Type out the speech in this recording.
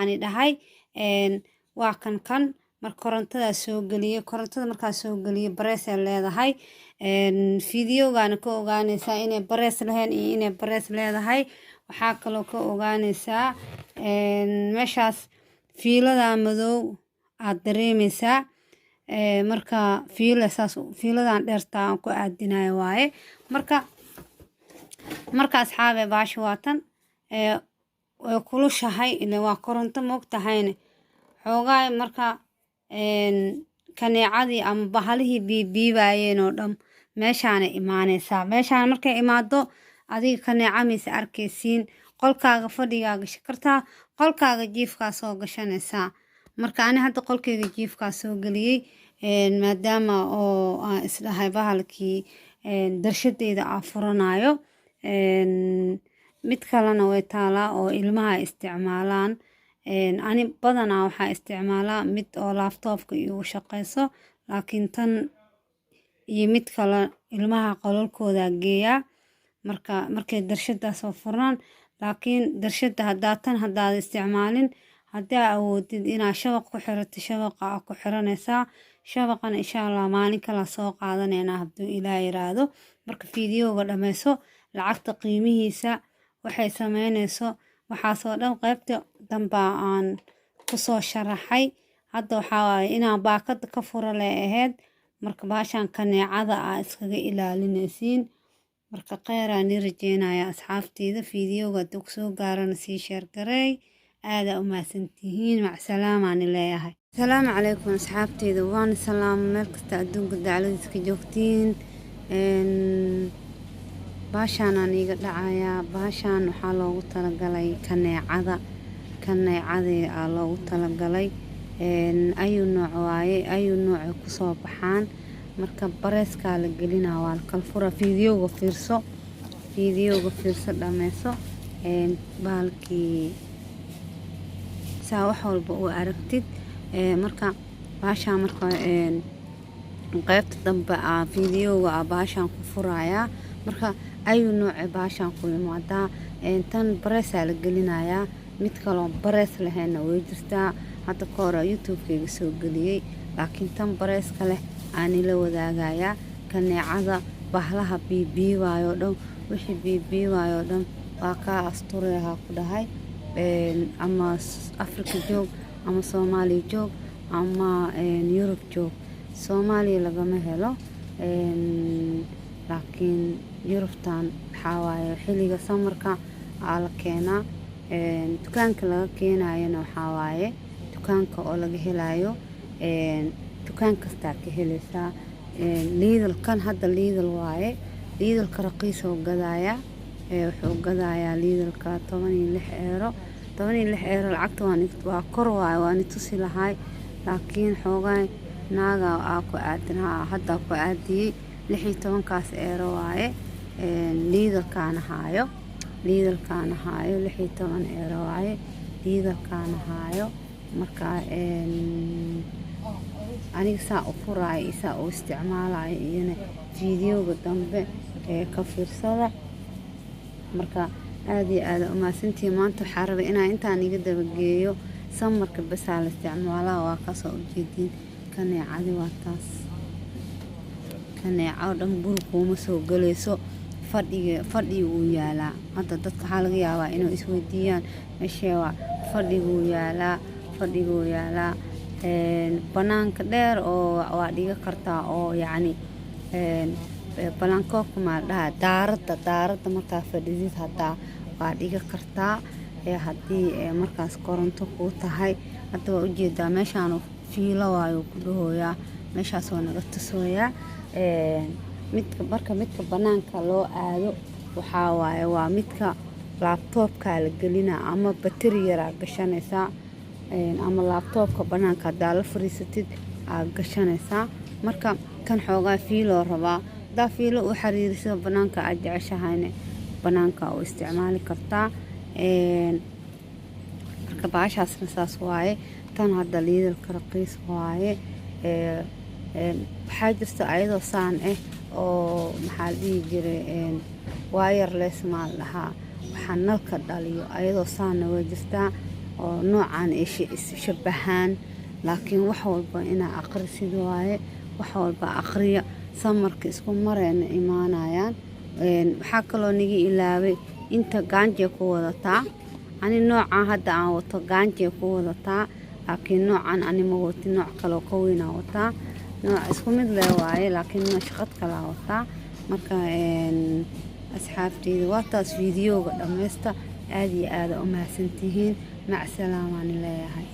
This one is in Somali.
waxaan dhahay waa kan mar korontada soo galiye korontada markaa soo galiye barees ay leedahay fiidiyogaana ka ogaanaysaa inay barees lahayn iyo inay barees leedahay waxaa kaloo ka ogaanaysaa meeshaas fiilada madow aad dareemaysaa marka fiiladan dheerta aan ku aadinayo waaye marka asxaabe baashi waatan way kulushahay ilaa waa koronto moogtahayne xoogaa marka kaneecadii ama bahalihii biibiibayeen oo dhan meeshaana imaanaysaa meeshaan markay imaado adiga kaneeca mise arkaysiin qolkaaga fadhigaa gashan kartaa qolkaaga jiifkaa soo gashanaysaa marka ani hadda qolkayga jiifkaa soo geliyey maadaama oo aan isdhahay bahalkii darshadeyda aan furanayo mid kalena way taalaa oo ilmaha isticmaalaan ani badanaa waxaa isticmaalaa mid oo laabtoobka igu shaqeyso laakiin tan iyo mid kale ilmaha qololkooda geeyaa markay darshadaas soo furaan laakiin darshada haddaad isticmaalin haddii awoodid inaad shabaq ku xirato shabaqa ku xiranaysaa shabaqana insha Allah maalin kala soo qaadanayna hadduu Ilaahay yiraahdo marka fiidiyowga dhameyso lacagta qiimihiisa waxay sameynayso waxaasoo dhan qaybta damba aan ku soo sharaxay hadda waxaa waaye inaan baakada ka furo ahayd marka baashan kaneecada iskaga ilaalinaysiin marka kheyran rajeynaya asxaabteyda fiidiyowga hadduu kusoo gaarana sii share gareey aad u mahadsantihiin mac salaamaan leeyahay salaamu calaykum asxaabteyda waan salaam meel kasta adduunka dacladiisa ka joogtiin baashaan aan iga dhacayaa baashaan waxaa loogu talagalay kaneecadii aa loogu talagalay ayuu nooc waaye ayuu nooc kusoo baxaan marka bareeskaa la gelinaa waa kala fura fiidiyowga fiirso dhameyso bahalkii saa wax walba u aragtid marka baashaan marka qaybta dambe fiidiyowga baashaan ku furayaa marka ayuu nooc baashaan ku imaadaa tan bareesaa la gelinayaa mid kaloo barees lahayna way jirtaa hadda ka hor youtube-kayga soo geliyey laakiin tan bareeska leh aan ila wadaagayaa kaneecada bahlaha biibiiwayo dhan wixii biibiiwayo dhan waa kaa asturaha ku dhahay ama Afrika joog ama Soomaaliya joog ama Yurub joog Soomaaliya lagama helo laakiin Yurubtan waxaa waaye xilliga samarka la keenaa dukaanka laga keenayana waxaa waaye dukaanka oo laga helayo dukaan kastaa ka helaysaa Lidl kan hadda Lidl waaye Lidlka raqiis oo gadaaya wuxuu gadayaa Lidlka 16 euro lacagta waa kor waaye waan tusi lahay laakiin xoogaa naaga ku aadinaa hadda ku aadiyay 16 euro waaye Lidlkaan haayo 16 euro waaye Lidlkaan haayo marka aniga saa u furaay saa u isticmaalayo iyana fiidiyowga dambe ka fiirsada marka aad iyo aad u mahadsantii maanta waxaa rabay inaan intaan iga dabageeyo samarka bas la isticmaalaa waa ka soo ujeedin kaneecadi waa taas kaneeco dhan burkuuma soo galayso fadhi uu yaalaa hadda dadka waxaa laga yaabaa inay isweydiiyaan meeshee waa fadhiguu yaalaa banaanka dheer oo waa dhiga kartaa oo yacni banaankoobka maa dhaha daaradda markaa fadhidid hataa waa dhiga kartaa haddii markaas koronto kuu tahay hadda waa ujeedaa meeshaan fiilo waayo ku dhahooyaa meeshaas waa naga tusooyaa midka banaanka loo aado waxaa waaye waa midka laabtoobka la gelina ama bateri yaraa gashanaysaa ama laabtoobka banaanka haddaa la fariisatid aad gashanaysaa marka kan xoogaa fiiloo rabaa haddaa fiilo u xiriirisada banaanka aad jeceshahayne banaanka u isticmaali kartaa marka baashaasna saas waaye tan hadda Lidlka raqiis waaye waxaa jirta ayadoo saan oo maxaa la dhihi jiray wireless maa la dhahaa waxaa nalka dhaliyo ayadoo saanna way jirtaa oo noocaan is shabahaan laakiin wax walba ina aqrisid waaye wax walba aqriya samarka isku mareena imaanayaan waxa kaloo nigi ilaaway inta gaanje ku wadataa ani nooca hadda aan wato gaanje ku wadataa laakiin noocan ani ma wato nooc kale oo ka weyn wataa nooc isku mid leh waaye laakiin nooc shaqad kala wataa marka asxaabteyda waa taas fiidiyowga dhameysta aad iyo aad u mahadsantihiin mac salaamaani leeyahay